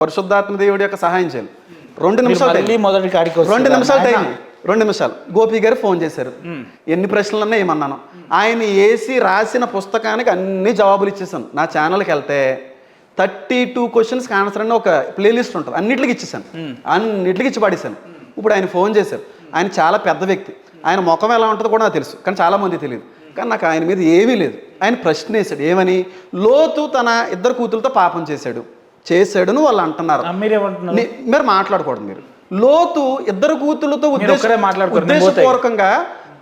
పరిశుద్ధాత్మ దేవుడి యొక్క సహాయం చేయాలి. 2 నిమిషాలు టైం 2 నిమిషాలు గోపి గారు ఫోన్ చేశారు. ఎన్ని ప్రశ్నలు అన్నా ఏమన్నాను, ఆయన వేసి రాసిన పుస్తకానికి అన్ని జవాబులు ఇచ్చేసాను. నా ఛానల్కి వెళ్తే 32 క్వశ్చన్స్కి ఆన్సర్ అని ఒక ప్లేలిస్ట్ ఉంటుంది, అన్నిటికి ఇచ్చేసాను, అన్నిటికి ఇచ్చి పడేసాను. ఇప్పుడు ఆయన ఫోన్ చేశారు. ఆయన చాలా పెద్ద వ్యక్తి, ఆయన ముఖం ఎలా ఉంటుందో కూడా నాకు తెలుసు, కానీ చాలామంది తెలియదు. కానీ నాకు ఆయన మీద ఏమీ లేదు. ఆయన ప్రశ్న వేశాడు, ఏమని? లోతు తన 2 కూతులతో పాపం చేశాడును వాళ్ళు అంటున్నారు. మీరు మాట్లాడకూడదు. మీరు లోతు 2 కూతులతో ఉద్దేశపూర్వకంగా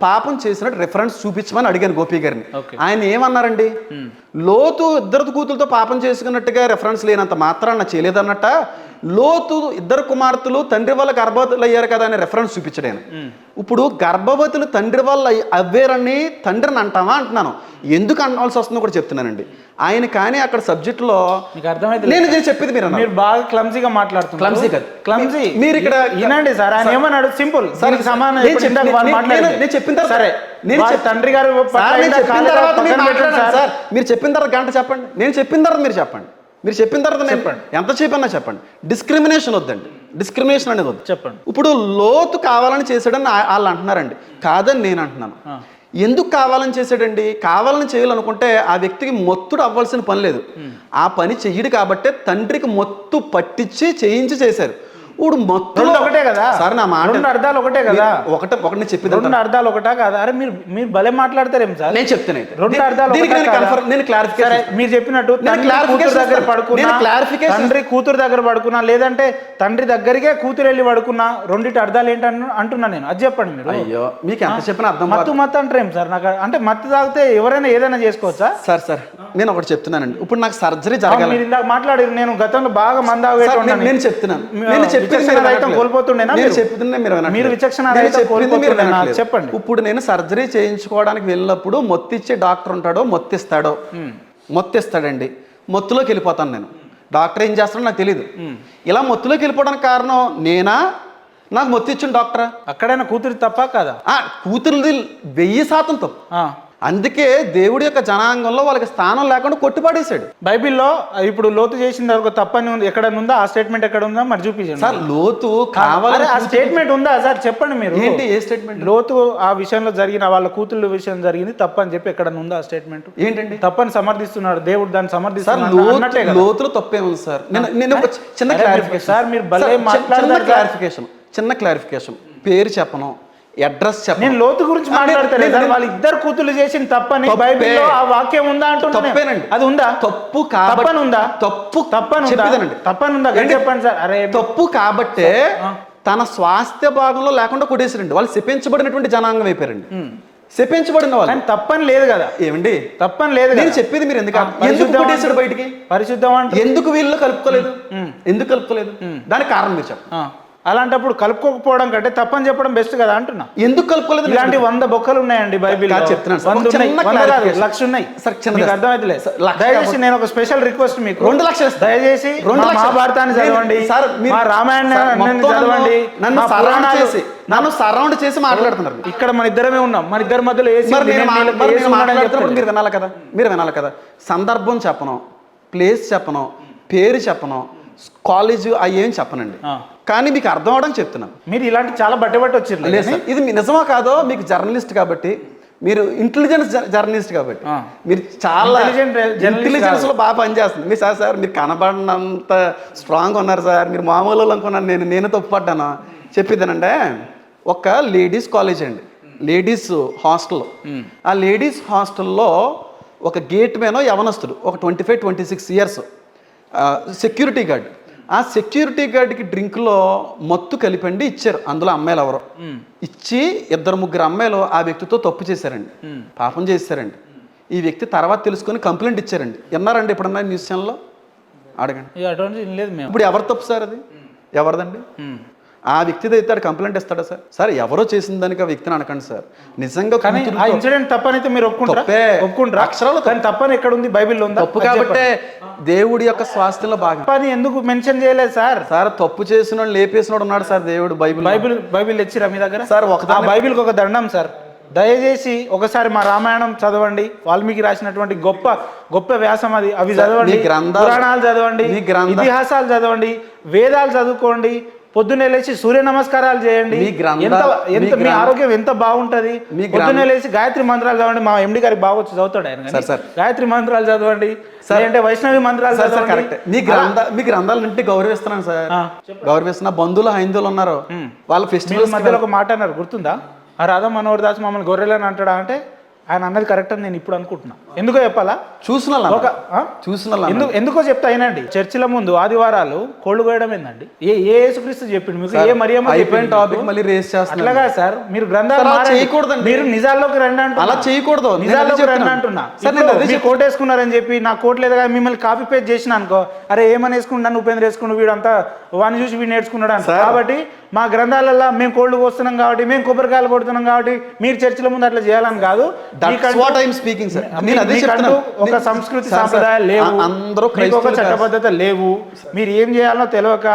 పాపం చేసినట్టు రిఫరెన్స్ చూపించమని అడిగాను గోపి గారిని. ఆయన ఏమన్నారండి, లోతు 2 కూతులతో పాపం చేసుకున్నట్టుగా రిఫరెన్స్ లేనంత మాత్రాన చేయలేదన్నట్ట, లోతు 2 కుమార్తెలు తండ్రి వల్ల గర్భవతులు అయ్యారు కదా అని రెఫరెన్స్ చూపించాడు ఆయన. ఇప్పుడు గర్భవతులు తండ్రి వల్ల అవ్వేరని తండ్రిని అంటావా అంటున్నాను. ఎందుకు అనవలసి వస్తుందో కూడా చెప్తున్నానండి. ఆయన కానీ అక్కడ సబ్జెక్టులో నేను చెప్పింది మీరు బాగా క్లమ్జీగా మాట్లాడుతున్నారు. క్లమ్జీ కాదు, క్లమ్జీ. మీరు ఇక్కడ వినండి సార్, ఆయన ఏమన్నాడు సింపుల్ సమానం. నేను చెప్పిన తర్వాత సరే, నేను తండ్రి గారు మీరు చెప్పిన తర్వాత గంట చెప్పండి, నేను చెప్పిన తర్వాత మీరు చెప్పండి, మీరు చెప్పిన తర్వాత చెప్పండి, ఎంత చెప్పన్నా చెప్పండి. డిస్క్రిమినేషన్ వద్దండి, డిస్క్రిమినేషన్ అనేది వద్దు. చెప్పండి. ఇప్పుడు లోతు కావాలని చేశాడని వాళ్ళు అంటున్నారండి, కాదని నేను అంటున్నాను. ఎందుకు కావాలని చేశాడండి? కావాలని చేయాలనుకుంటే ఆ వ్యక్తికి మొత్తుడు అవ్వాల్సిన పని లేదు. ఆ పని చెయ్యడు కాబట్టే తండ్రికి మొత్తు పట్టించి చేయించి చేశారు. ఇప్పుడు మొత్తం ఒకటే కదా సార్, నా మాట 2 అర్థాలు ఒకటే కదా. ఒకటి చెప్పింది 2 అర్థాలు ఒకటా కదా? అరే మీరు భలే మాట్లాడతారేం సార్? నేను చెప్తాను 2 అర్థాలు. నేను క్లారిఫికేషన్, మీరు చెప్పినట్టు తండ్రి కూతురు దగ్గర పడుకున్నా, లేదంటే తండ్రి దగ్గరికే కూతురు వెళ్ళి పడుకున్నా, 2 అర్థాలు ఏంటని అంటున్నా నేను. అది చెప్పండి మీరు. అయ్యో, మీకు ఎంత చెప్పినా అర్థం. మత్తు అంటారేం సార్? నాకు అంటే మత్తు తాగితే ఎవరైనా ఏదైనా చేసుకోవచ్చా? సార్ నేను ఒకటి చెప్తున్నానండి. ఇప్పుడు నాకు సర్జరీ జరగాలి. మీరు ఇందాక మాట్లాడారు, నేను గతంలో బాగా మందాగేటోన్నా. నేను చెప్తున్నాను, చెప్పండి. ఇప్పుడు నేను సర్జరీ చేయించుకోవడానికి వెళ్ళినప్పుడు మొత్తిచ్చే డాక్టర్ ఉంటాడో మొత్తిస్తాడండి. మొత్తులోకి వెళ్ళిపోతాను నేను. డాక్టర్ ఏం చేస్తాడో నాకు తెలియదు. ఇలా మొత్తులోకి వెళ్ళిపోవడానికి కారణం నేనా, నాకు మొత్తిచ్చిన డాక్టరా? అక్కడైనా కూతురు తప్ప కదా? కూతురుది 1000% తప్పు. అందుకే దేవుడి యొక్క జనాంగంలో వాళ్ళకి స్థానం లేకుండా కొట్టిపడేశాడు. బైబిల్లో ఇప్పుడు లోతు చేసిన ఒక తప్పని ఎక్కడ ఉందా? ఆ స్టేట్మెంట్ ఎక్కడ ఉందా మరి చూపించండి సార్. లోతు కావాలి, ఆ స్టేట్మెంట్ ఉందా సార్? చెప్పండి మీరు. ఏంటి ఏ స్టేట్మెంట్? లోతు ఆ విషయంలో జరిగిన వాళ్ళ కూతుళ్ళ విషయం జరిగింది తప్పని చెప్పి ఎక్కడ ఉందా ఆ స్టేట్మెంట్? ఏంటండి? తప్పని సమర్థిస్తున్నాడు దేవుడు, దాన్ని సమర్థిస్తున్నాడు. లోతులో తప్పేముంది సార్? నేను ఒక చిన్న క్లారిఫికేషన్ సార్, మీరు భలే మాట్లాడారు. చిన్న క్లారిఫికేషన్. పేరు చెప్పను, అడ్రస్ చెప్పను. నేను లోతు గురించి మాట్లాడతాను. వాళ్ళ 2 కూతుళ్ళు చేసిన తప్పని బైబిల్లో ఆ వాక్యం ఉందా అంటున్నాను. అది ఉందా? తప్పు తప్పని ఉందా? తప్పని ఉందా? చెప్పండి సార్. అరే తప్పు కాబట్టే తన స్వాస్థ్య భాగంలో లేకుండా కొట్టేసారండి. వాళ్ళు శపించబడినటువంటి జనాంగం అయిపోయారండి. శపించబడిన వాళ్ళు. తప్పని లేదు కదా? ఏమండి తప్పని లేదు. నేను చెప్పేది మీరు ఎందుకు కొట్టేసాడు బయటికి? పరిశుద్ధం అంటే ఎందుకు వీళ్ళు కలుపుకోలేదు? ఎందుకు కలుపుకోలేదు? దానికి కారణం మీరు చెప్పండి. అలాంటిప్పుడు కలుపుకోకపోవడం కంటే తప్పని చెప్పడం బెస్ట్ కదా అంటున్నా. ఎందుకు కలుపుకోలేదు? ఇలాంటి 100 బొక్కలు ఉన్నాయండి బైబిల్. చెప్తున్నాను, 100 ఉన్నాయి. అర్థమైతే దయచేసి నేను ఒక స్పెషల్ రిక్వెస్ట్ మీకు, 2 లక్షలు దయచేసి మహాభారతాన్ని చదవండి, రామాయణాన్ని చదవండి. నన్ను సరౌండ్ చేసి మాట్లాడుతున్నారు. ఇక్కడ మన ఇద్దరమే ఉన్నాం, మన ఇద్దరి మధ్యలో మీరు వినాలి కదా. సందర్భం చెప్పను, ప్లేస్ చెప్పను, పేరు చెప్పను, కాలేజ్ అవి ఏం చెప్పనండి. కానీ మీకు అర్థం అవడం చెప్తున్నాను. మీరు ఇలాంటి చాలా బట్టి వచ్చారు. ఇది నిజమా కాదో, మీకు జర్నలిస్ట్ కాబట్టి, మీరు ఇంటెలిజెన్స్ జర్నలిస్ట్ కాబట్టి మీరు చాలా ఇంటెలిజెన్స్ లో బాగా పనిచేస్తుంది. మీరు సార్ మీరు కనబడినంత స్ట్రాంగ్ ఉన్నారు సార్, మీరు మామూలు అనుకున్నాను. నేను తప్పుపడ్డాను. చెప్పిద్దానంటే, ఒక లేడీస్ కాలేజ్ అండి, లేడీస్ హాస్టల్. ఆ లేడీస్ హాస్టల్లో ఒక గేట్ మేనో యవనస్తుడు, ఒక 25-26 ఇయర్స్ సెక్యూరిటీ గార్డ్. ఆ సెక్యూరిటీ గార్డ్కి డ్రింక్లో మత్తు కలిపండి ఇచ్చారు. అందులో అమ్మాయిలు ఎవరో ఇచ్చి 2-3 అమ్మాయిలు ఆ వ్యక్తితో తప్పు చేశారండి, పాపం చేశారండి. ఈ వ్యక్తి తర్వాత తెలుసుకొని కంప్లైంట్ ఇచ్చారండి. విన్నారండి ఎప్పుడన్నా న్యూస్ ఛానల్లో? అడగండి. ఇప్పుడు ఎవరు తప్పు సార్? అది ఎవరిదండి? ఆ వ్యక్తిది అయితే కంప్లైంట్ ఇస్తాడా సార్? సార్ ఎవరో చేసిన దానికి ఆ వ్యక్తిని అనకండి సార్. నిజంగా ఇన్సిడెంట్ తప్పనైతే మీరు ఒప్పుకుంటారా? అక్షరాలు కానీ తప్పని ఎక్కడ ఉంది? బైబిల్లో ఉందా? తప్పు కాబట్టి దేవుడి యొక్క స్వాస్థ్యంలో భాగం. తప్పని ఎందుకు మెన్షన్ చేయలేదు సార్? సార్ తప్పు చేసిన లేపేసినోడు ఉన్నాడు సార్. దేవుడు బైబిల్ తెచ్చిరా మీ దగ్గర? సార్ ఒక బైబిల్కి ఒక దండం సార్. దయచేసి ఒకసారి మా రామాయణం చదవండి, వాల్మీకి రాసినటువంటి గొప్ప గొప్ప వ్యాసం అది, అవి చదవండి, పురాణాలు చదవండి, ఇతిహాసాలు చదవండి, వేదాలు చదువుకోండి, పొద్దున్నే లేచి సూర్య నమస్కారాలు చేయండి. మీ ఆరోగ్యం ఎంత బాగుంటది. పొద్దున్నే లేచి గాయత్రి మంత్రాలు చదవండి. మా ఎండి గారికి బాగా వచ్చి చదువుతాడు ఆయన. గాయత్రి మంత్రాలు చదవండి, అంటే వైష్ణవి మంత్రాలు చదవండి. మీ గ్రంథాలంటే గౌరవిస్తున్నాను సార్, గౌరవిస్తున్న బంధువులు హైందువులు ఉన్నారు, వాళ్ళ ఫెస్టివల్ మధ్యలో ఒక మాట అన్నారు గుర్తుందా? ఆ రాధా మనోహర్ దాస్ మమ్మల్ని గొర్రెలని అంటాడా అంటే ఆయన అన్నది కరెక్ట్ అని నేను ఇప్పుడు అనుకుంటున్నా. ఎందుకో చెప్పాలా? ఎందుకో చెప్తా అయినండి. చర్చిల ముందు ఆదివారాలు కోళ్ళు కోయడం ఏందండి? ఏ యేసుక్రీస్తు చెప్పిండు మీకు? ఏ మరియమ్మ చెప్పిండు? టాపిక్ మళ్ళీ రేస్ చేస్తున్నారు. అట్లాగా సార్, మీరు గ్రంథాలు చేయకూడదు, మీరు నిజాల్లోకి రండి అంటున్నా. అలా చేయకూడదు, నిజాల్లోకి రండి అంటున్నా. మీరు కోట్ వేసుకున్నారని చెప్పి నా కోట్ లేదా మిమ్మల్ని కాపీ పేస్ట్ చేసిన అనుకో, అరే ఏమని వేసుకున్నాను ఉపేంద్ర వేసుకున్నాడు, వీడంతా వాడిని చూసి వీడు నేర్చుకున్నాడు అంట. కాబట్టి మా గ్రంథాలలో మేము కోళ్ళు కోస్తున్నాం కాబట్టి, మేము కొబ్బరికాయలు కొడుతున్నాం కాబట్టి మీరు చర్చిల ముందు అట్లా చేయాలని కాదు. ఒక సంస్కృతి సాంప్రదాయాలు లేవు, ఒక చట్టబద్ధత లేవు. మీరు ఏం చేయాలనో తెలియక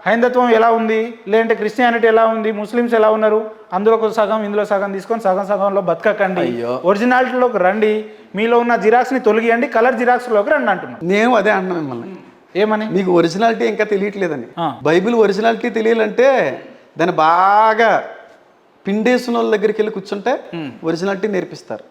హైందత్వం ఎలా ఉంది, లేదంటే క్రిస్టియానిటీ ఎలా ఉంది, ముస్లిమ్స్ ఎలా ఉన్నారు, అందులో ఒక సగం ఇందులో సగం తీసుకొని సగం సగంలో బతకకండి. ఒరిజినాలిటీలోకి రండి. మీలో ఉన్న జిరాక్స్ ని తొలగియండి, కలర్ జిరాక్స్ లోకి రండి అంటున్నాను. నేను అదే అంటున్నాను మిమ్మల్ని. ఏమని? మీకు ఒరిజినాలిటీ ఇంకా తెలియట్లేదని. బైబిల్ ఒరిజినాలిటీ తెలియాలంటే దాన్ని బాగా పిండేసిన వాళ్ళ దగ్గరికి వెళ్ళి కూర్చుంటే ఒరిజినాలిటీ నేర్పిస్తారు.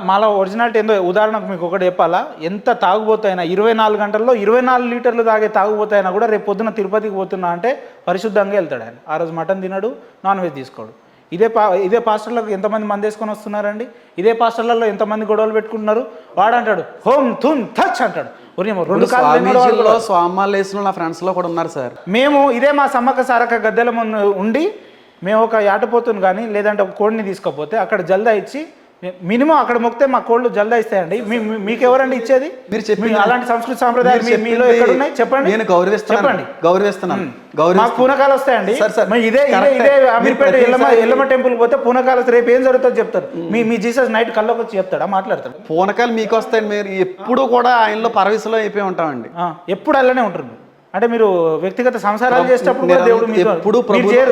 మాలో ఒరిజినాలిటీ ఏందో ఉదాహరణకు మీకు ఒకటి చెప్పాలా? ఎంత తాగుబోతాయినా 24 గంటల్లో 24 లీటర్లు తాగే తాగుబోతాయినా కూడా రేపు పొద్దున తిరుపతికి పోతున్నా అంటే పరిశుద్ధంగా వెళ్తాడు ఆయన. ఆ రోజు మటన్ తినడు, నాన్ వెజ్ తీసుకోడు. ఇదే పాస్టర్లకు ఎంతమంది మంది వేసుకొని వస్తున్నారండి? ఇదే పాస్టర్లలో ఎంతమంది గొడవలు పెట్టుకుంటున్నారు? వాడు అంటాడు హోమ్ థున్ టచ్ అంటాడు. స్వామాలు వేసిన నా ఫ్రెండ్స్ లో కూడా ఉన్నారు సార్. మేము ఇదే మా సమ్మక్క సారక్క గద్దెల ముందు ఉండి మేము ఒక యాటపోతును కానీ లేదంటే ఒక కోడిని తీసుకోపోతే అక్కడ జల్దా ఇచ్చి మినిమం అక్కడ మొక్కితే మా కోళ్ళు జల్దా ఇస్తాయండి. మీకు ఎవరండి ఇచ్చేది? మీరు చెప్పి అలాంటి సంస్కృతి సాంప్రదాయాలు మీలో ఎక్కడ ఉన్నాయి చెప్పండి. నేను గౌరవిస్తున్నాను. మాకు పూనకాలు వస్తాయండి. ఇదే అమీర్పేట ఎల్లమ్మ టెంపుల్ పోతే పూనకాలు రేపు ఏం జరుగుతుందో చెప్తారు. మీ జీసస్ నైట్ కల్లోకి వచ్చి చెప్తాడా, మాట్లాడతాడు? పూనకాలు మీకు వస్తాయండి. మీరు ఎప్పుడు కూడా ఆయనలో పరవశలో అయిపోయి ఉంటామండి. ఎప్పుడు అలానే ఉంటారు. అంటే మీరు వ్యక్తిగత సంసారాలు చేసేటప్పుడు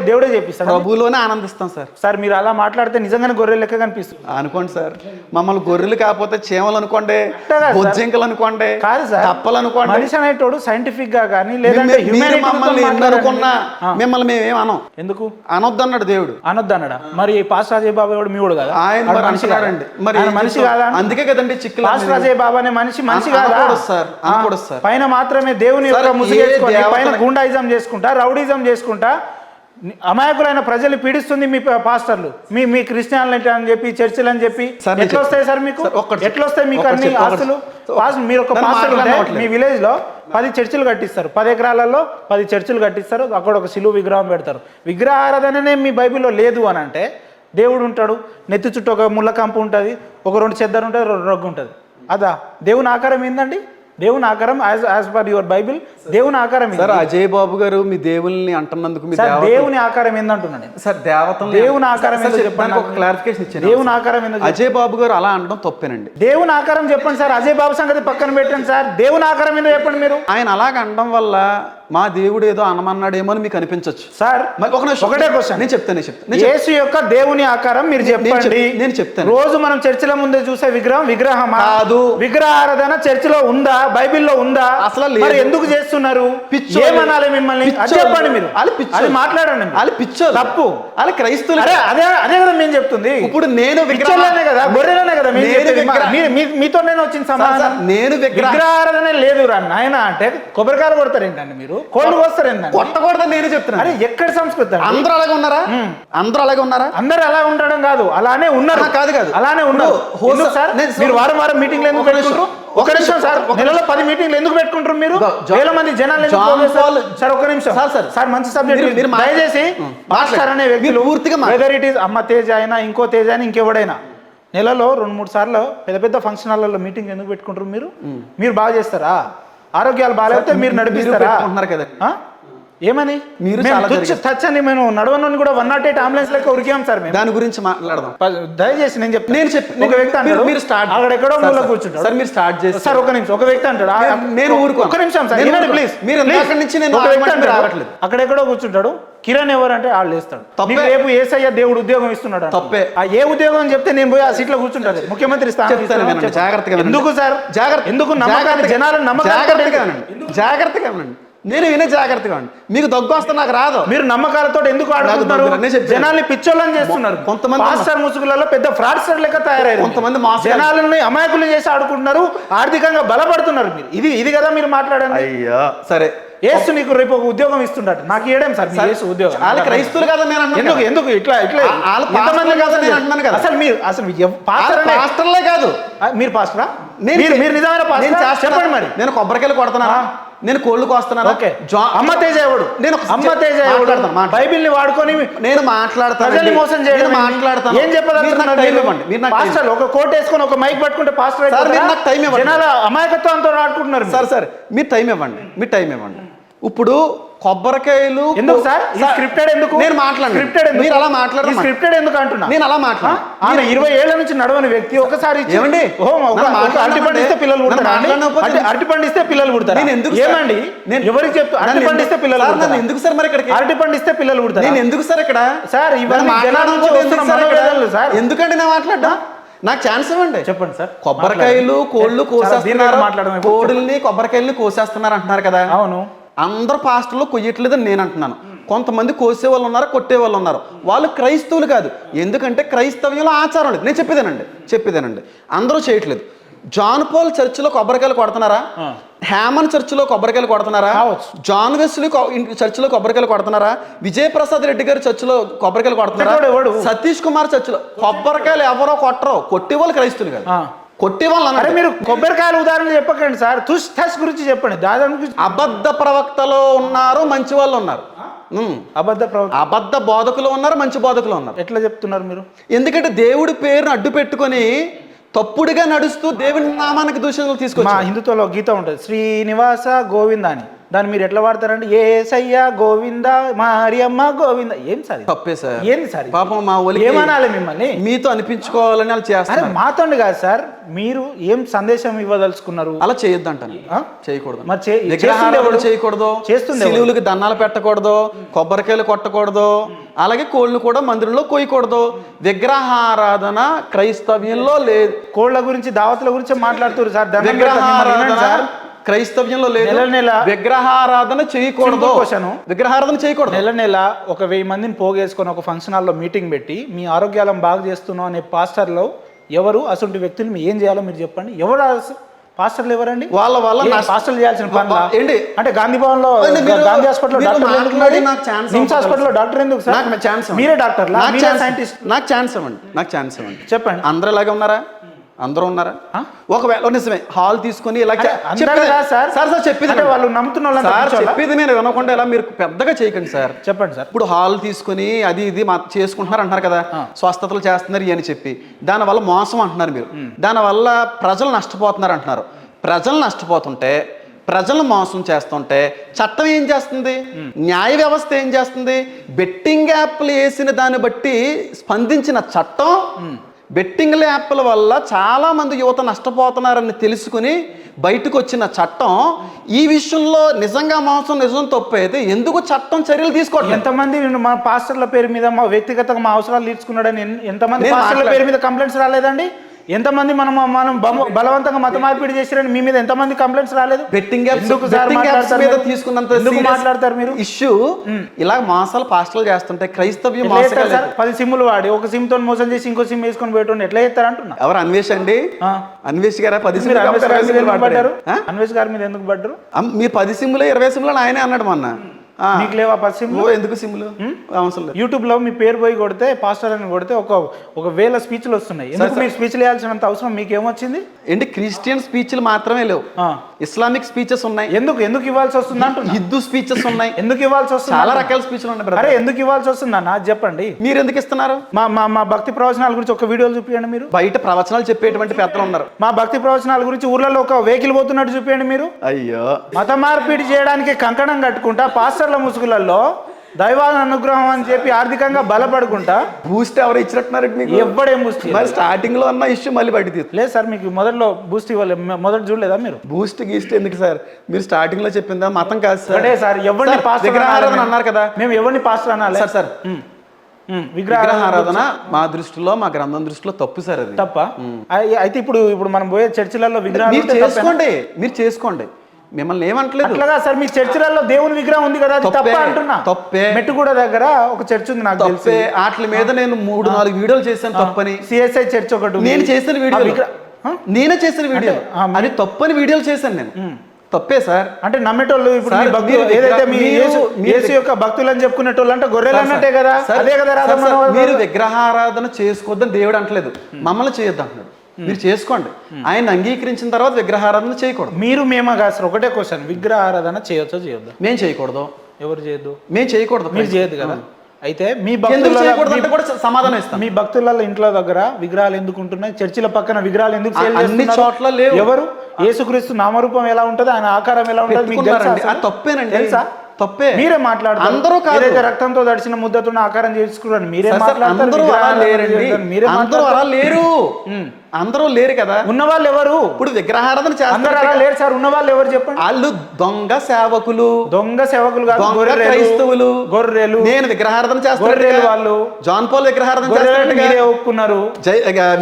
దేవుడే చేపిస్తాడు. ప్రభులోనే ఆనందిస్తాం సార్. సార్ మీరు అలా మాట్లాడితే నిజంగానే గొర్రెలు లెక్క కనిపిస్తుంది. అనుకోండి సార్, మమ్మల్ని గొర్రెలు కాకపోతే చేమలు అనుకోండి, బొజ్జింకలు అనుకోండి, కాదు సార్ కప్పలు అనుకోండి. మనిషి అనేటోడు సైంటిఫిక్ గా కానీ లేదంటే మమ్మల్ని అనుకున్నా మిమ్మల్ని మేమేం అనం. ఎందుకు అనొద్దు అన్నాడు దేవుడు. అనొద్దు అన్నాడా? మరి పాస్ రాజయ్య బాబా కూడా మీ కూడా కదా? ఆయన మనిషి కాదండి. మరి మనిషి కాదా? అందుకే కదండి చిక్కులు. పాస్ రాజయ్య బాబా అనే మనిషి కాదా సార్? పైన మాత్రమే దేవుని పైన గుండాయిజం చేసుకుంటా, రౌడీజం చేసుకుంటా అమాయకులైన ప్రజలు పీడిస్తుంది మీ పాస్టర్లు, మీ క్రిస్టియన్లు అని చెప్పి, చర్చిలు అని చెప్పి. ఎట్లా వస్తాయి సార్ మీకు? ఎట్లా వస్తాయి మీకు అన్ని ఆస్తులు? మీరు ఒక పాస్టర్ ఉంటే మీ విలేజ్ లో 10 చర్చిలు కట్టిస్తారు, 10 ఎకరాలలో 10 చర్చిలు కట్టిస్తారు, అక్కడ ఒక శిలువ విగ్రహం పెడతారు. విగ్రహ ఆరాధననే మీ బైబిల్లో లేదు అని అంటే దేవుడు ఉంటాడు, నెత్తి చుట్టూ ఒక ముళ్ళ కంపు ఉంటుంది, ఒక 2 చెద్దరు ఉంటుంది, 2 రొగ్గు ఉంటుంది. అదా దేవుని ఆకారం ఏందండి? దేవుని ఆకారం యాజ్ పర్ యువర్ బైబిల్ దేవుని ఆకారం. సార్ అజయ్ బాబు గారు మీ దేవుల్ని అంటున్నందుకు దేవుని ఆకారం ఏందంటున్నాను సార్. దేవత దేవుని ఆకారం చెప్పండి, ఒక క్లారిఫికేషన్ ఇచ్చాను. దేవుని ఆకారం ఎందుకు? అజయ్ బాబు గారు అలా అనడం తప్పేనండి. దేవుని ఆకారం చెప్పండి సార్. అజయ్ బాబు సంగతి పక్కన పెట్టండి సార్. దేవుని ఆకారం ఏందో చెప్పండి మీరు. ఆయన అలాగ అనడం వల్ల మా దేవుడు ఏదో అనమన్నాడేమో అని మీకు అనిపించచ్చు సార్. ఒకటే క్వశ్చన్ నేను చెప్తాను. యేసు యొక్క దేవుని ఆకారం మీరు చెప్పండి. నేను చెప్తాను. రోజు మనం చర్చిల ముందే చూసే విగ్రహం కాదు. విగ్రహారాధన చర్చిలో ఉందా? బైబిల్లో ఉందా? అసలు ఎందుకు చేస్తున్నారు? ఏమనాలి మిమ్మల్ని? చెప్పండి మీరు. అది మాట్లాడండి. అది పిచ్చో తప్పు. అది క్రైస్తవులు. అదే కదా మేము చెప్తుంది. ఇప్పుడు నేను విగ్రహాలనే కదా, గొర్రెలనే కదా మీతో నేను వచ్చిన సమాధానం. నేను విగ్రహారాధన లేదు రా నాయన అంటే కొబ్బరికాయలు కొడతారు ఏంటండి మీరు? కోళ్ళు కోస్తారు ఏంటండి? కొట్టకూడదని నేను చెప్తున్నాను. అరే ఎక్కడ సంస్కృతి? అందరూ అలాగే ఉన్నారా? అందరూ అలాగే ఉన్నారా? అందరూ అలా ఉండడం కాదు, అలానే ఉన్నారు. కాదు అలానే ఉన్నారు. మీరు వారం మీటింగ్లు ఎందుకు పెట్టుకుంటారు? ఒక నిమిషం సార్, నెలలో 10 మీటింగ్లు ఎందుకు పెట్టుకుంటారు మీరు? వేల మంది జనాలు సార్. ఒక నిమిషం సార్, మంచి సబ్జెక్ట్. దయచేసి మాస్టర్ అనే వ్యక్తులు పూర్తిగా వెదర్ ఇట్ ఈస్ అమ్మ తేజ అయినా ఇంకో తేజ అయినా ఇంకెవడైనా నెలలో 2-3 సార్లు పెద్ద ఫంక్షన్ హాల్లో మీటింగ్ ఎందుకు పెట్టుకుంటారు మీరు? మీరు బాగా చేస్తారా? ఆరోగ్యాలు బాగాలేకపోతే మీరు నడిపిస్తారా? ఏమని మీరు మేము చాలా తుచ్చ టచ్ అని మేము నడవనని కూడా 108 అంబులెన్స్ లెక్క ఉరికాం సార్ మేము. దాని గురించి మాట్లాడదాం. దయచేసి నేను ఒక వ్యక్తి అంటాడు మీరు స్టార్ట్ అక్కడ ఎక్కడో మూల కూర్చుంటాడు. సార్ మీరు స్టార్ట్ చేసి సార్ ఒక నిమిషం, ఒక వ్యక్తి అంటాడు నేను ఊరుకో, ఒక నిమిషం సార్ ప్లీజ్. మీరు అక్కడి నుంచి నేను ఒక వ్యక్తి అంటాడు రావట్లేదు. అక్కడ ఎక్కడో కూర్చుంటాడు, కిరణ్ ఎవరంటే వాళ్ళు వేస్తాడు. తప్పే. నీకు రేపు ఏసయ్య దేవుడు ఉద్యోగం ఇస్తున్నాడు అంటాడు. తప్పే. ఆ ఏ ఉద్యోగం అని చెప్తే నేను పోయి ఆ సీట్లో కూర్చుంటాడు. ముఖ్యమంత్రి స్థానం చెప్తాను ఇస్తాను. వినండి, జాగ్రత్తగా వినండి. ఎందుకు సార్ జాగ్రత్త, ఎందుకు నమ్మకాన్ని జనాలను జాగ్రత్తగా వినండి, జాగ్రత్తగా వినండి. నేను వినే జాగ్రత్తగా వినండి. మీకు దగ్గు వస్తే నాకు రాదు. మీరు నమ్మకాలతో ఎందుకు ఆడుతున్నారు? జనాల్ని పిచ్చోళ్ళని చేస్తున్నారు. కొంతమంది పాస్టర్ ముసుగులలో పెద్ద ఫ్రాడ్స్టర్ లెక్క తయారయ్యారు. కొంతమంది జనాలని అమాయకులు చేసి ఆడుకుంటున్నారు, ఆర్థికంగా బలపడుతున్నారు. మీరు ఇది కదా మీరు మాట్లాడండి. అయ్యో సరే, ఏసు నీకు రేపు ఒక ఉద్యోగం ఇస్తుండట. నాకు ఏడేం సార్ యేసు ఉద్యోగం? వాళ్ళు క్రైస్తువులు కదా నేను అంటున్నాను. ఎందుకు ఎందుకు ఇట్లా ఇట్లా వాళ్ళు పాస్టర్లే కదా నేను అంటున్నాను కదా. అసలు పాస్టర్లే కాదు. మీరు పాస్టరా? మీరు నిజమైన పాస్టర్ చెప్పండి మరి. నేను కొబ్బరికాయలు కొడుతున్నానా? నేను కోళ్ళు కోస్తున్నాను. అమ్మ తేజ ఎవడు? అమ్మ తేజ ఎవడు? బైబిల్ ని వాడుకొని నేను మాట్లాడతాను, ప్రజల్ని మోసం చేయడం మాట్లాడతాను. ఏం చెప్పదలుచుకున్నారు? పాస్టర్ ఒక కోట్ వేసుకొని ఒక మైక్ పట్టుకుంటే పాస్టర్ జనాల అమాయకత్వంతో ఆడుకుంటున్నారు. సార్ మీరు టైం ఇవ్వండి, మీరు టైం ఇవ్వండి. ఇప్పుడు కొబ్బరికాయలు ఎందుకు సార్? స్క్రిప్టెడ్ ఎందుకు? నేను మాట్లాడను. స్క్రిప్టెడ్ ఎందుకు? మీరు అలా మాట్లాడరు. స్క్రిప్టెడ్ ఎందుకు అంటున్నా? నేను అలా మాట్లాడను. ఆమె 20 ఏళ్ల నుంచి నడవని వ్యక్తి ఒకసారి ఏమండి అరటి పండిస్తే పిల్లలు పుడతారా? అరటి పండిస్తే పిల్లలు పుడతారా? నేను ఎందుకు ఏమండి ఎవరికి చెప్తా? అరటి పండిస్తే పిల్లలు పుడతారా? ఎందుకు సార్ మరి ఇక్కడికి? అరటి పండిస్తే పిల్లలు పుడతారా? నేను ఎందుకు సార్ ఇక్కడ? సార్ ఇవన్నీ జనాల నుంచి వస్తున్న మనోవేదనలు సార్. ఎందుకంటే నేను మాట్లాడ్డా? నాకు ఛాన్స్ ఇవ్వండి. చెప్పండి సార్. కొబ్బరికాయలు కోళ్ళు కోసేస్తున్నారు, కోడుల్ని కొబ్బరికాయల్ని కోసేస్తున్నారు అంటున్నారు కదా. అవును. అందరు పాస్టర్లు కొయ్యట్లేదని నేను అంటున్నాను. కొంతమంది కోసే వాళ్ళు ఉన్నారు, కొట్టే వాళ్ళు ఉన్నారు. వాళ్ళు క్రైస్తవులు కాదు. ఎందుకంటే క్రైస్తవ్యంలో ఆచారం లేదు. నేను చెప్పేదేనండి అందరూ చేయట్లేదు. జాన్ పాల్ చర్చిలో కొబ్బరికాయలు కొడుతున్నారా? హ్యామన్ చర్చిలో కొబ్బరికాయలు కొడుతున్నారా? జాన్ వెస్లీ చర్చిలో కొబ్బరికాయలు కొడుతున్నారా? విజయప్రసాద్ రెడ్డి గారి చర్చిలో కొబ్బరికాయలు కొడుతున్నారా? సతీష్ కుమార్ చర్చిలో కొబ్బరికాయలు ఎవరో కొట్టరు. కొట్టే వాళ్ళు క్రైస్తువులు కాదు, కొట్టే వాళ్ళు అన్నారు. మీరు కొబ్బరికాయల ఉదాహరణ చెప్పకండి సార్, తుష్ థస్ గురించి చెప్పండి. దాదాపు అబద్ధ ప్రవక్తలు ఉన్నారు, మంచి వాళ్ళు ఉన్నారు. అబద్ధ బోధకులు ఉన్నారు, మంచి బోధకులు ఉన్నారు. ఎట్లా చెప్తున్నారు మీరు? ఎందుకంటే దేవుడి పేరును అడ్డు పెట్టుకొని తప్పుడుగా నడుస్తూ దేవుని నామానికి దూషణలు తీసుకొచ్చి. మా హిందుత్వంలో గీత ఉంటుంది, శ్రీనివాస గోవింద అని. దాన్ని మీరు ఎట్లా వాడతారండి? ఏసయ్య గోవింద, మరియమ్మ గోవింద. ఏం సార్ తప్పే సార్. ఏంది సార్? పాపం మా ఒలి ఏమనాలి మిమ్మల్ని? మీతో అనిపించుకోవాలని వాళ్ళు చేస్తారు. మాతోండి కాదు సార్, మీరు ఏం సందేశం ఇవ్వదలుచుకున్నారు? అలా చేయొద్దు అంటాను. చేయకూడదు, చేయకూడదు, చేస్తుంది. సిలువులకి దండాలు పెట్టకూడదు, కొబ్బరికాయలు కొట్టకూడదు, అలాగే కోళ్ళు కూడా మందిరంలో కోయకూడదు. విగ్రహారాధన క్రైస్తవ్యంలో లేదు. కోళ్ళ గురించి దావతుల గురించి మాట్లాడుతున్నారు సార్. విగ్రహారాధన క్రైస్తవ్యంలో లేదు. విగ్రహారాధన చేయకూడదు. విగ్రహారాధన చేయకూడదు. నెల ఒక 1000 మందిని పోగేసుకొని ఒక ఫంక్షన్ హాల్లో మీటింగ్ పెట్టి మీ ఆరోగ్యాలను బాగు చేస్తున్నాం అనే పాస్టర్లో ఎవరు అసలు వ్యక్తులు మీ ఏం చేయాలో మీరు చెప్పండి. ఎవరు పాస్టర్లు ఎవరండి? వాళ్ళ పాస్టర్లు చేయాల్సిన పనులు ఏంటి? అంటే గాంధీ భవన్ లో, Gandhi hospital NIMS hospital doctor ఎందుకు సార్? మీరే డాక్టర్, సైంటిస్ట్. నాకు ఛాన్స్ ఇవ్వండి. చెప్పండి. అందరూ ఇలాగే ఉన్నారా? అందరూ ఉన్నారా? ఒకవేళ నిజమే హాల్ తీసుకుని ఇలా చెప్పేది వాళ్ళు నమ్ముతున్నారు. చెప్పేది నేను వినకుండా ఇలా మీరు పెద్దగా చేయకండి సార్. చెప్పండి సార్. ఇప్పుడు హాల్ తీసుకుని అది ఇది చేసుకుంటున్నారు అంటున్నారు కదా, స్వస్థతలు చేస్తున్నారు అని చెప్పి దానివల్ల మోసం అంటున్నారు మీరు. దానివల్ల ప్రజలు నష్టపోతున్నారు అంటున్నారు. ప్రజలు నష్టపోతుంటే, ప్రజలను మోసం చేస్తుంటే చట్టం ఏం చేస్తుంది? న్యాయ వ్యవస్థ ఏం చేస్తుంది? బెట్టింగ్ యాప్లు వేసిన దాన్ని బట్టి స్పందించిన చట్టం, బెట్టింగ్ యాప్ల వల్ల చాలా మంది యువత నష్టపోతున్నారని తెలుసుకుని బయటకు వచ్చిన చట్టం ఈ విషయంలో నిజంగా మోసం నిజం తప్పు అయితే ఎందుకు చట్టం చర్యలు తీసుకోవట్లేదు? ఎంతమంది మా పాస్టర్ల పేరు మీద మా వ్యక్తిగతంగా మా అవసరాలు తీర్చుకున్నాడని ఎంతమంది పాస్టర్ల పేరు మీద కంప్లైంట్స్ రాలేదండి? ఎంతమంది మనం బలవంతంగా మత మార్పిడి చేశారని మీ మీద ఎంతమంది కంప్లైంట్స్ రాలేదు? బెట్టింగ్ మాట్లాడతారు మీరు? ఇష్యూ ఇలా మోసాలు పాస్టర్లు చేస్తుంటే క్రైస్తవ్యం 10 సిమ్ములు వాడి ఒక సిమ్ తో మోసం చేసి ఇంకో సిమ్ వేసుకొని పెట్టుకుని ఎట్లా చేస్తారు అంటున్నా. ఎవరు? అన్వేష్ అండి. అన్వేష్ గారా? 10 సిమ్లు పడ్డారు. అన్వేష్ గారి మీద ఎందుకు పడ్డారు? మీ 10 సిమ్లు 20 సిమ్లు ఆయనే అన్నాడు మొన్న. మీకు లేవా 10 సిమ్లు? ఎందుకు సిమ్లు? అవసరం. యూట్యూబ్ లో మీ పేరు పోయి కొడితే, పాస్టర్ అని కొడితే ఒక 1000 స్పీచ్లు వస్తున్నాయి. ఎందుకు మీరు స్పీచ్లు వేయాల్సినంత అవసరం మీకు ఏమొచ్చింది? ఏంటి క్రిస్టియన్ స్పీచ్లు మాత్రమే లేవు. ఇస్లామిక్ స్పీచెస్ ఉన్నాయి, ఎందుకు ఎందుకు ఇవ్వాల్సి వస్తుంది అంటున్నా, హిందూ స్పీచెస్ ఉన్నాయి, ఎందుకు ఇవ్వాల్సి వస్తుంది, చాలా రకాల స్పీచ్లు ఉన్నాయి అరే బ్రదర్. ఎందుకు ఇవ్వాల్సి వస్తుంది అన్న అది చెప్పండి. మీరు ఎందుకు ఇస్తున్నారు? మా మా మా భక్తి ప్రవచనాల గురించి ఒక వీడియోలు చూపించండి మీరు. బయట ప్రవచనాలు చెప్పేటువంటి పెద్దలు ఉన్నారు. మా భక్తి ప్రవచనాల గురించి ఊర్లలో ఒక వెహికల్ పోతున్నట్టు చూపించండి మీరు. అయ్యో, మత మార్పిడి చేయడానికి కంకణం కట్టుకుంటా పాస్టర్ల ముసుగులలో దైవాల అనుగ్రహం అని చెప్పి ఆర్థికంగా బలపడుకుంటా బూస్ట్ ఎవరు ఇచ్చినట్టున్నారండి మీకు? ఎవ్వడేం బూస్ట్ మరి స్టార్టింగ్ లో అన్న ఇష్యూ మళ్ళీ బయట తీసు. లేదు సార్, మీకు మొదట్లో బూస్ట్ ఇవ్వలేదు, మొదట చూడలేదా మీరు? బూస్ట్ గీస్ట్ ఎందుకు సార్? మీరు స్టార్టింగ్ లో చెప్పిందా మతం కాదు సార్. ఒకటే సార్, ఎవరిని పాస్టర్ విగ్రహారాధన అన్నారు కదా, మేము ఎవరిని పాస్టర్ అనాలి సార్ సార్ విగ్రహారాధన మా దృష్టిలో, మా గ్రంథం దృష్టిలో తప్పు సార్. అది తప్ప అయితే ఇప్పుడు ఇప్పుడు మనం పోయే చర్చిలలో విగ్రహాలు మీరు చేసుకోండి, మీరు చేసుకోండి, మిమ్మల్ని ఏమంటలేదు. అట్లాగా సార్, మీ చర్చిలలో దేవుని విగ్రహం ఉంది కదా, అది తప్ప అంటున్నా. తప్పే. మెట్టుగూడ దగ్గర ఒక చర్చ్ ఉంది నాకు తెలిసి, తప్పే. వాటి మీద నేను 3-4 వీడియోలు చేశాను తప్పని. సిఎస్ఐ చర్చ్ ఒకటి ఉంది. నేను చేసిన వీడియో, నేనే చేసిన వీడియో అది తప్పని వీడియోలు చేశాను నేను. తప్పే సార్. అంటే నమ్మేటోళ్ళు ఇప్పుడు సార్, మీ భక్తులు మీరు ఏదైతే మీ మీరు యేసు యొక్క భక్తులు అని చెప్పుకునేటోళ్ళు అంటే గొర్రెలు అన్నట్టే కదా, అదే కదా రాధమ్మ. మీరు విగ్రహారాధన చేసుకోవద్దని దేవుడు అంటలేదు, మమ్మల్ని చేయొద్దు అంటున్నాడు. మీరు చేసుకోండి, ఆయన అంగీకరించిన తర్వాత విగ్రహారాధన చేయకూడదు. మీరు మేమా కాదు సార్, ఒకటే క్వశ్చన్, విగ్రహారాధన చేయొచ్చో చేయొద్దా? మేము చేయకూడదు. ఎవరు చేయొద్దు? మేము చేయకూడదు. మీరు చేయొద్దు కదా. అయితే మీ సమాధానం ఇస్తాం. మీ భక్తుల ఇంట్లో దగ్గర విగ్రహాలు ఎందుకు ఉంటున్నాయి? చర్చిల పక్కన విగ్రహాలు ఎందుకు సేల్ అన్ని చేస్తున్నారు? చోట్ల లేవు. ఎవరు? యేసుక్రీస్తు నామరూపం ఎలా ఉంటది, ఆయన ఆకారం ఎలా ఉంటది మీకు తెలుసా? అది తప్పేనండి, తెలుసా? తప్పే. మీరే మాట్లాడతారు. అందరూ కాదు. ఏదైతే రక్తంతో దడిచిన ముద్దతో ఆకారం చేసుకున్నారని మీరే మాట్లాడతారు. అందరూ అలా లేరండి, అందరూ అలా లేరు, అందరూ లేరు కదా. ఉన్న వాళ్ళు ఎవరు? ఇప్పుడు విగ్రహారాధన అందరూ చేస్తారు అలా లేరు సార్. ఉన్న వాళ్ళు ఎవరు చెప్పండి? వాళ్ళు దొంగ సేవకులు, దొంగ సేవకులు కాదు, దొంగ గొర్రెలు, క్రైస్తవులు. గొర్రెలు. నేను విగ్రహారాధన గొర్రెలు చేస్తాను, వాళ్ళు జాన్ పాల్ విగ్రహారాధన గొర్రెలు చేస్తున్నట్టుగా, మీరే ఒప్పుకున్నారు.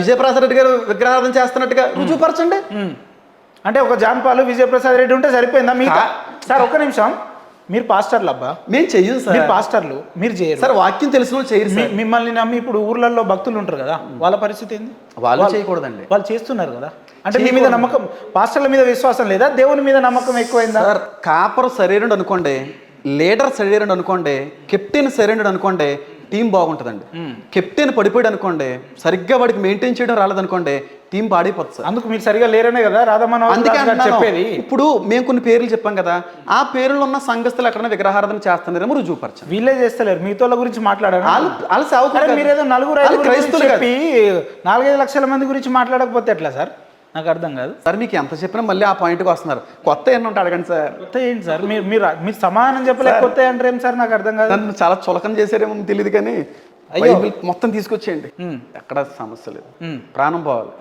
విజయప్రసాద్ రెడ్డి గారు విగ్రహారాధన చేస్తున్నట్టుగా రుజువుపరచండి. అంటే ఒక జాన్పాలు విజయప్రసాద్ రెడ్డి ఉంటే సరిపోయిందా మీకు? సార్ ఒక్క నిమిషం, మీరు పాస్టర్లు అబ్బా, మేము చెయ్యం సార్. మీరు పాస్టర్లు, మీరు చేయరు సార్. వాక్యం తెలిసిన వాళ్ళు చేయరు సార్. మిమ్మల్ని నమ్మి ఇప్పుడు ఊర్లలో భక్తులు ఉంటారు కదా, వాళ్ళ పరిస్థితి ఏంది? వాళ్ళు చేయకూడదండి. వాళ్ళు చేస్తున్నారు కదా. అంటే మీ మీద నమ్మకం, పాస్టర్ల మీద విశ్వాసం లేదా, దేవుని మీద నమ్మకం ఎక్కువైందా? సార్, కాపర్ సరైనడు అనుకోండి, లీడర్ సరైనడు అనుకోండి, కెప్టెన్ సరైనడు అనుకోండి, టీం బాగుంటుందండి. కెప్టెన్ పడిపోయాడు అనుకోండి, సరిగ్గా వాడికి మెయింటైన్ చేయడం రాలేదనుకోండి, టీం పాడైపోతుంది సార్. అందుకు మీరు సరిగా లేరనే కదా రాధమ్మన్ అందుకే చెప్పేది. ఇప్పుడు మేము కొన్ని పేర్లు చెప్పాం కదా, ఆ పేర్లు ఉన్న సంఘస్థలు ఎక్కడైనా విగ్రహారాధన చేస్తున్నారేమో రుజువుపరచండి. వీళ్ళే చేస్తలేరు, మీతోళ్ళ గురించి మాట్లాడారు. వాళ్ళు సేవకులు. మీరేదో నలుగురు క్రైస్తవులు చెప్పి 4-5 లక్షల మంది గురించి మాట్లాడకపోతే ఎట్లా సార్? నాకు అర్థం కాదు సార్. మీకు ఎంత చెప్పినా మళ్ళీ ఆ పాయింట్కి వస్తున్నారు. కొత్త ఏంటంటే అడగండి సార్. కొత్త ఏంటి సార్? మీరు సమాధానం చెప్పలేకపోతే అంటే ఏం సార్? నాకు అర్థం కాదు. నన్ను చాలా చులకన చేశారేమో తెలియదు కానీ బైబిల్ మొత్తం తీసుకొచ్చేయండి, ఎక్కడ సమస్య లేదు. ప్రాణం పోవాలి,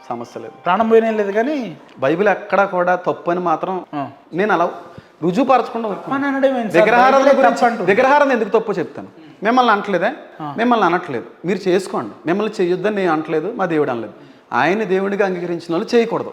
సమస్య లేదు. ప్రాణం పోయిన లేదు కానీ బైబిల్ ఎక్కడ కూడా తప్పు అని మాత్రం నేను అలా రుజువుపరచకుండా విగ్రహారాధన ఎందుకు తప్పు చెప్తాను. మిమ్మల్ని అనట్లేదే, మిమ్మల్ని అనట్లేదు, మీరు చేసుకోండి. మిమ్మల్ని చేయొద్దని నేను అనట్లేదు, మా దేవుడు అనలేదు. ఆయన దేవుడిగా అంగీకరించిన వాళ్ళు చేయకూడదు.